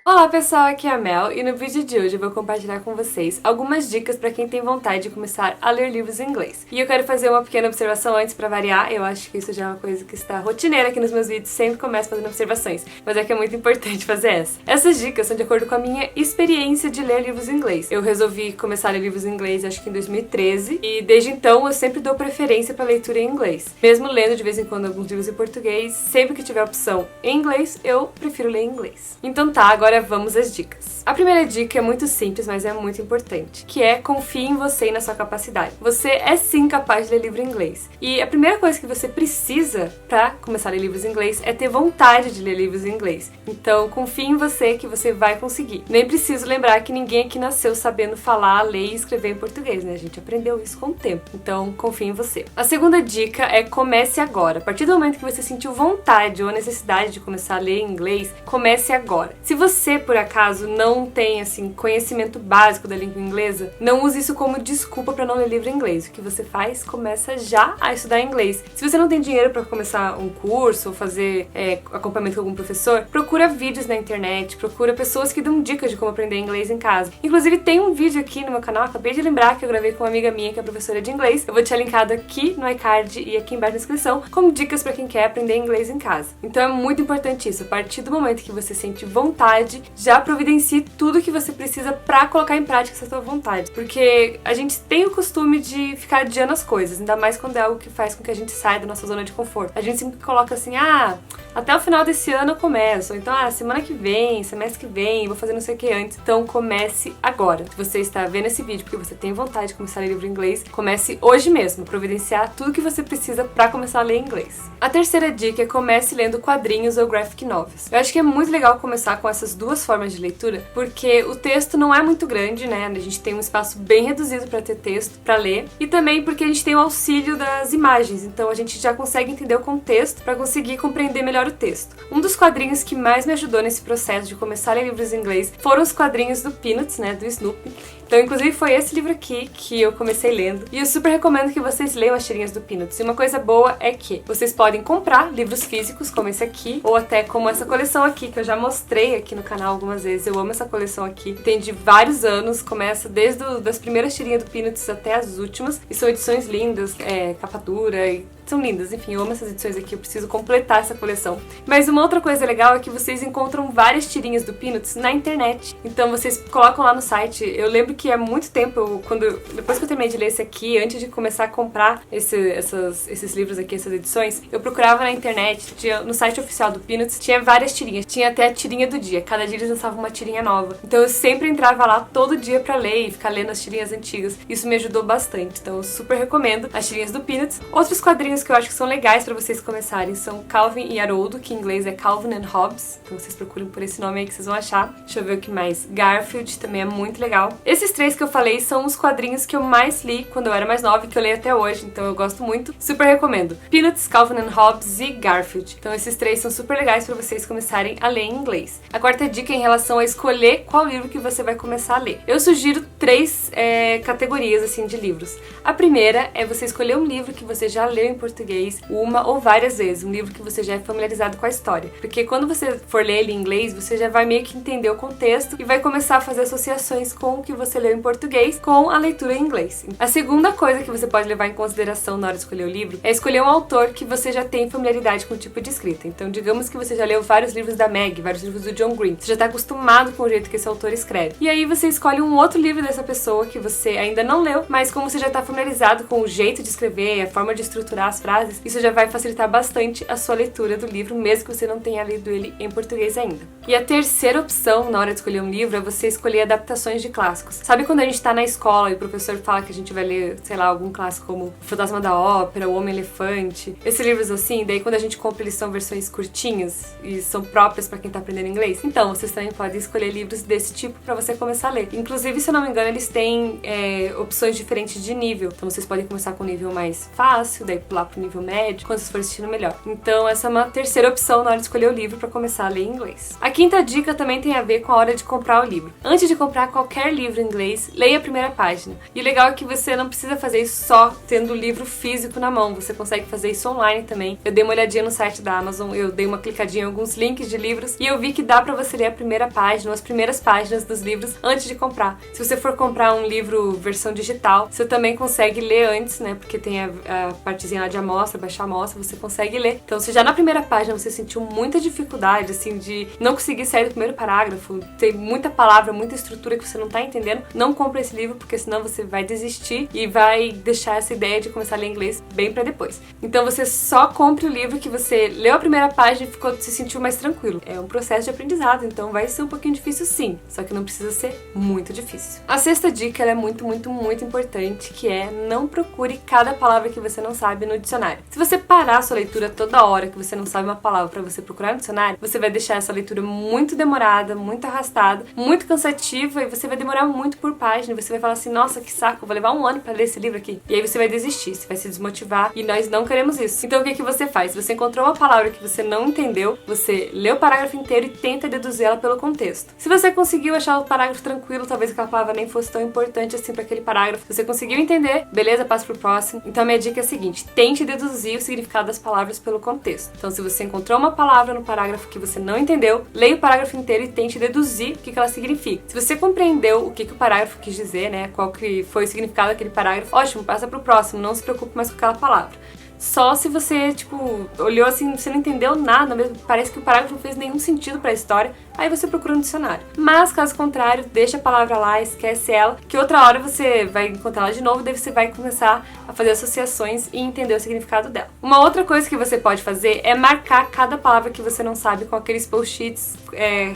Olá pessoal, aqui é a Mel e no vídeo de hoje eu vou compartilhar com vocês algumas dicas para quem tem vontade de começar a ler livros em inglês. E eu quero fazer uma pequena observação antes para variar, eu acho que isso já é uma coisa que está rotineira aqui nos meus vídeos, sempre começo fazendo observações, mas é que é muito importante fazer essa. Essas dicas são de acordo com a minha experiência de ler livros em inglês. Eu resolvi começar a ler livros em inglês acho que em 2013 e desde então eu sempre dou preferência para leitura em inglês. Mesmo lendo de vez em quando alguns livros em português, sempre que tiver opção em inglês, eu prefiro ler em inglês. Então tá, agora vamos às dicas. A primeira dica é muito simples, mas é muito importante, que é confie em você e na sua capacidade. Você é sim capaz de ler livro em inglês. E a primeira coisa que você precisa para começar a ler livros em inglês é ter vontade de ler livros em inglês. Então confie em você que você vai conseguir. Nem preciso lembrar que ninguém aqui nasceu sabendo falar, ler e escrever em português, né? A gente aprendeu isso com o tempo. Então confie em você. A segunda dica é comece agora. A partir do momento que você sentiu vontade ou a necessidade de começar a ler em inglês, comece agora. Se você, por acaso, não tem, assim, conhecimento básico da língua inglesa, não use isso como desculpa para não ler livro em inglês. O que você faz? Começa já a estudar inglês. Se você não tem dinheiro para começar um curso ou fazer acompanhamento com algum professor, procura vídeos na internet, procura pessoas que dão dicas de como aprender inglês em casa. Inclusive, tem um vídeo aqui no meu canal, acabei de lembrar que eu gravei com uma amiga minha que é professora de inglês. Eu vou deixar linkado aqui no iCard e aqui embaixo na descrição, como dicas para quem quer aprender inglês em casa. Então é muito importante isso. A partir do momento que você sente vontade, já providencie tudo que você precisa pra colocar em prática essa sua vontade. Porque a gente tem o costume de ficar adiando as coisas, ainda mais quando é algo que faz com que a gente saia da nossa zona de conforto. A gente sempre coloca assim, até o final desse ano eu começo, ou então, semana que vem, semestre que vem, vou fazer não sei o que antes. Então comece agora. Se você está vendo esse vídeo porque você tem vontade de começar a ler livro em inglês, comece hoje mesmo, providenciar tudo que você precisa pra começar a ler inglês. A terceira dica é comece lendo quadrinhos ou graphic novels. Eu acho que é muito legal começar com essas duas formas de leitura, porque o texto não é muito grande, né? A gente tem um espaço bem reduzido para ter texto para ler, e também porque a gente tem o auxílio das imagens, então a gente já consegue entender o contexto para conseguir compreender melhor o texto. Um dos quadrinhos que mais me ajudou nesse processo de começar a ler livros em inglês foram os quadrinhos do Peanuts, né, do Snoopy. Então, inclusive, foi esse livro aqui que eu comecei lendo. E eu super recomendo que vocês leiam as tirinhas do Peanuts. E uma coisa boa é que vocês podem comprar livros físicos, como esse aqui, ou até como essa coleção aqui, que eu já mostrei aqui no canal algumas vezes. Eu amo essa coleção aqui. Tem de vários anos, começa desde das primeiras tirinhas do Peanuts até as últimas. E são edições lindas, capa dura e são lindas, enfim, eu amo essas edições aqui, eu preciso completar essa coleção. Mas uma outra coisa legal é que vocês encontram várias tirinhas do Peanuts na internet. Então vocês colocam lá no site. Eu lembro que há muito tempo, depois que eu terminei de ler esse aqui, antes de começar a comprar esses livros aqui, essas edições, eu procurava na internet, no site oficial do Peanuts, tinha várias tirinhas. Tinha até a tirinha do dia, cada dia eles lançavam uma tirinha nova. Então eu sempre entrava lá todo dia pra ler e ficar lendo as tirinhas antigas. Isso me ajudou bastante, então eu super recomendo as tirinhas do Peanuts. Outros quadrinhos que eu acho que são legais pra vocês começarem são Calvin e Haroldo, que em inglês é Calvin and Hobbes, então vocês procurem por esse nome aí que vocês vão achar. Deixa eu ver o que mais. Garfield também é muito legal. Esses três que eu falei são os quadrinhos que eu mais li quando eu era mais nova e que eu leio até hoje, então eu gosto muito, super recomendo. Peanuts, Calvin and Hobbes e Garfield. Então esses três são super legais pra vocês começarem a ler em inglês. A quarta dica é em relação a escolher qual livro que você vai começar a ler. Eu sugiro três categorias assim de livros. A primeira é você escolher um livro que você já leu em português uma ou várias vezes, um livro que você já é familiarizado com a história. Porque quando você for ler ele em inglês, você já vai meio que entender o contexto e vai começar a fazer associações com o que você leu em português com a leitura em inglês. A segunda coisa que você pode levar em consideração na hora de escolher o livro é escolher um autor que você já tem familiaridade com o tipo de escrita. Então, digamos que você já leu vários livros da Meg, vários livros do John Green, você já está acostumado com o jeito que esse autor escreve. E aí você escolhe um outro livro dessa pessoa que você ainda não leu, mas como você já está familiarizado com o jeito de escrever, a forma de estruturar as frases, isso já vai facilitar bastante a sua leitura do livro, mesmo que você não tenha lido ele em português ainda. E a terceira opção na hora de escolher um livro é você escolher adaptações de clássicos. Sabe quando a gente tá na escola e o professor fala que a gente vai ler, sei lá, algum clássico como O Fantasma da Ópera, O Homem-Elefante, esses livros assim, daí quando a gente compra eles são versões curtinhas e são próprias pra quem tá aprendendo inglês? Então, vocês também podem escolher livros desse tipo pra você começar a ler. Inclusive, se eu não me engano, eles têm opções diferentes de nível. Então vocês podem começar com um nível mais fácil, daí pular lá pro nível médio, quando você for assistindo melhor. Então essa é uma terceira opção na hora de escolher o livro pra começar a ler em inglês. A quinta dica também tem a ver com a hora de comprar o livro. Antes de comprar qualquer livro em inglês, leia a primeira página. E o legal é que você não precisa fazer isso só tendo o livro físico na mão, você consegue fazer isso online também. Eu dei uma olhadinha no site da Amazon, eu dei uma clicadinha em alguns links de livros e eu vi que dá pra você ler a primeira página, ou as primeiras páginas dos livros antes de comprar. Se você for comprar um livro versão digital, você também consegue ler antes, né? Porque tem a partezinha lá de amostra, baixar a amostra, você consegue ler. Então, se já na primeira página você sentiu muita dificuldade, assim, de não conseguir sair do primeiro parágrafo, tem muita palavra, muita estrutura que você não tá entendendo, não compra esse livro, porque senão você vai desistir e vai deixar essa ideia de começar a ler inglês bem pra depois. Então, você só compre o livro que você leu a primeira página e se sentiu mais tranquilo. É um processo de aprendizado, então vai ser um pouquinho difícil sim, só que não precisa ser muito difícil. A sexta dica, ela é muito importante, que é não procure cada palavra que você não sabe no dicionário. Se você parar a sua leitura toda hora que você não sabe uma palavra pra você procurar no dicionário, você vai deixar essa leitura muito demorada, muito arrastada, muito cansativa e você vai demorar muito por página. Você vai falar assim, nossa, que saco, vou levar um ano pra ler esse livro aqui. E aí você vai desistir, você vai se desmotivar e nós não queremos isso. Então o que você faz? Se você encontrou uma palavra que você não entendeu, você lê o parágrafo inteiro e tenta deduzir ela pelo contexto. Se você conseguiu achar o parágrafo tranquilo, talvez aquela palavra nem fosse tão importante assim para aquele parágrafo. Se você conseguiu entender, beleza, passa pro próximo. Então a minha dica é a seguinte, tente deduzir o significado das palavras pelo contexto. Então se você encontrou uma palavra no parágrafo que você não entendeu, leia o parágrafo inteiro e tente deduzir o que ela significa. Se você compreendeu o que o parágrafo quis dizer, né, qual que foi o significado daquele parágrafo, ótimo, passa pro próximo, não se preocupe mais com aquela palavra. Só se você, tipo, olhou assim, você não entendeu nada mesmo, parece que o parágrafo não fez nenhum sentido pra história, aí você procura no dicionário. Mas, caso contrário, deixa a palavra lá, esquece ela, que outra hora você vai encontrar ela de novo, daí você vai começar a fazer associações e entender o significado dela. Uma outra coisa que você pode fazer é marcar cada palavra que você não sabe com aqueles post-its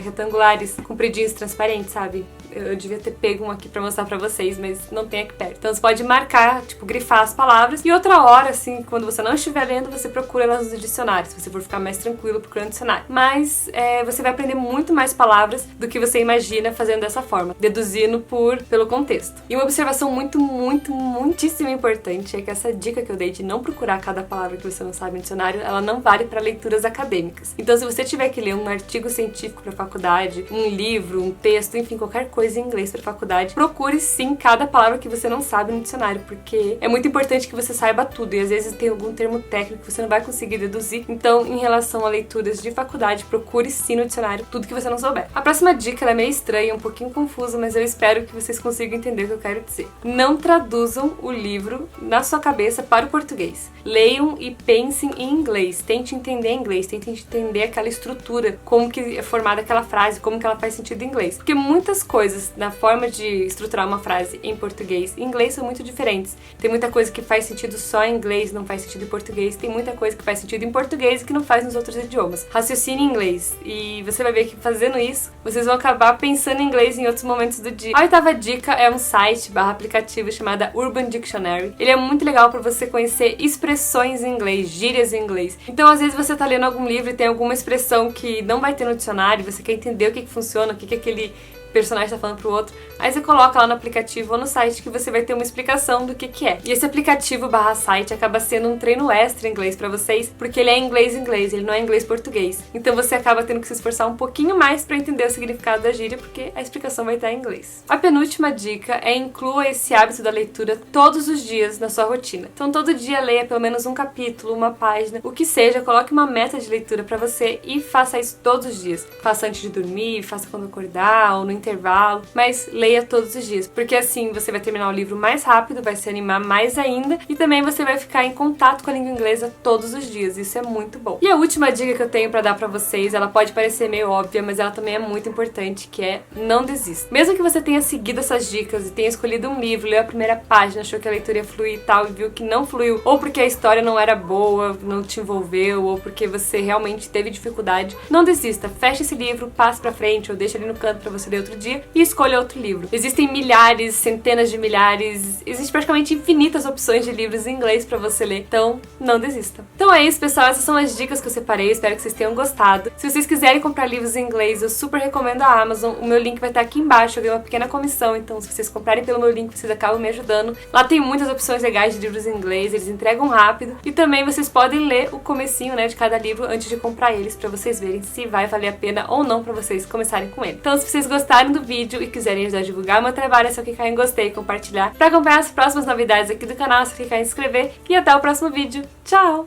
retangulares, compridinhos, transparentes, sabe? Eu devia ter pego um aqui pra mostrar pra vocês, mas não tem aqui perto. Então você pode marcar, tipo, grifar as palavras e outra hora, assim, quando você não estiver lendo, você procura elas no dicionário, se você for ficar mais tranquilo procurando dicionário. Mas você vai aprender muito mais palavras do que você imagina fazendo dessa forma, deduzindo pelo contexto. E uma observação muitíssimo importante é que essa dica que eu dei de não procurar cada palavra que você não sabe no dicionário, ela não vale para leituras acadêmicas. Então se você tiver que ler um artigo científico para faculdade, um livro, um texto, enfim, qualquer coisa em inglês para faculdade, procure sim cada palavra que você não sabe no dicionário, porque é muito importante que você saiba tudo e às vezes tem algum termo técnico que você não vai conseguir deduzir. Então, em relação a leituras de faculdade, procure sim no dicionário tudo que você não souber. A próxima dica, ela é meio estranha, um pouquinho confusa, mas eu espero que vocês consigam entender o que eu quero dizer. Não traduzam o livro na sua cabeça para o português. Leiam e pensem em inglês. Tente entender inglês, tente entender aquela estrutura, como que é formada aquela frase, como que ela faz sentido em inglês. Porque muitas coisas na forma de estruturar uma frase em português e inglês são muito diferentes. Tem muita coisa que faz sentido só em inglês, não faz sentido em português. Tem muita coisa que faz sentido em português e que não faz nos outros idiomas. Raciocine em inglês e você vai ver que fazendo isso, vocês vão acabar pensando em inglês em outros momentos do dia. A oitava dica é um site/aplicativo chamado Urban Dictionary. Ele é muito legal para você conhecer expressões em inglês, gírias em inglês. Então, às vezes você tá lendo algum livro e tem alguma expressão que não vai ter no dicionário, você quer entender o que funciona, o que aquele personagem tá falando pro outro, aí você coloca lá no aplicativo ou no site que você vai ter uma explicação do que é. E esse aplicativo/site acaba sendo um treino extra em inglês pra vocês, porque ele é inglês, ele não é inglês-português. Então você acaba tendo que se esforçar um pouquinho mais pra entender o significado da gíria, porque a explicação vai estar em inglês. A penúltima dica é inclua esse hábito da leitura todos os dias na sua rotina. Então todo dia leia pelo menos um capítulo, uma página, o que seja, coloque uma meta de leitura pra você e faça isso todos os dias. Faça antes de dormir, faça quando acordar ou no intervalo, mas leia todos os dias, porque assim você vai terminar o livro mais rápido, vai se animar mais ainda e também você vai ficar em contato com a língua inglesa todos os dias, isso é muito bom. E a última dica que eu tenho pra dar pra vocês, ela pode parecer meio óbvia, mas ela também é muito importante, que é não desista. Mesmo que você tenha seguido essas dicas e tenha escolhido um livro, leu a primeira página, achou que a leitura ia fluir e tal, e viu que não fluiu, ou porque a história não era boa, não te envolveu, ou porque você realmente teve dificuldade, não desista, fecha esse livro, passe pra frente, ou deixa ele no canto pra você ler outro dia e escolha outro livro. Existem milhares, centenas de milhares, existe praticamente infinitas opções de livros em inglês pra você ler, então não desista. Então é isso, pessoal, essas são as dicas que eu separei, espero que vocês tenham gostado. Se vocês quiserem comprar livros em inglês, eu super recomendo a Amazon, o meu link vai estar aqui embaixo, eu ganhei uma pequena comissão, então se vocês comprarem pelo meu link, vocês acabam me ajudando. Lá tem muitas opções legais de livros em inglês, eles entregam rápido, e também vocês podem ler o comecinho, né, de cada livro antes de comprar eles, pra vocês verem se vai valer a pena ou não pra vocês começarem com ele. Então se vocês gostarem do vídeo e quiserem ajudar a divulgar meu trabalho, é só clicar em gostei e compartilhar. Pra acompanhar as próximas novidades aqui do canal, é só clicar em se inscrever, e até o próximo vídeo. Tchau!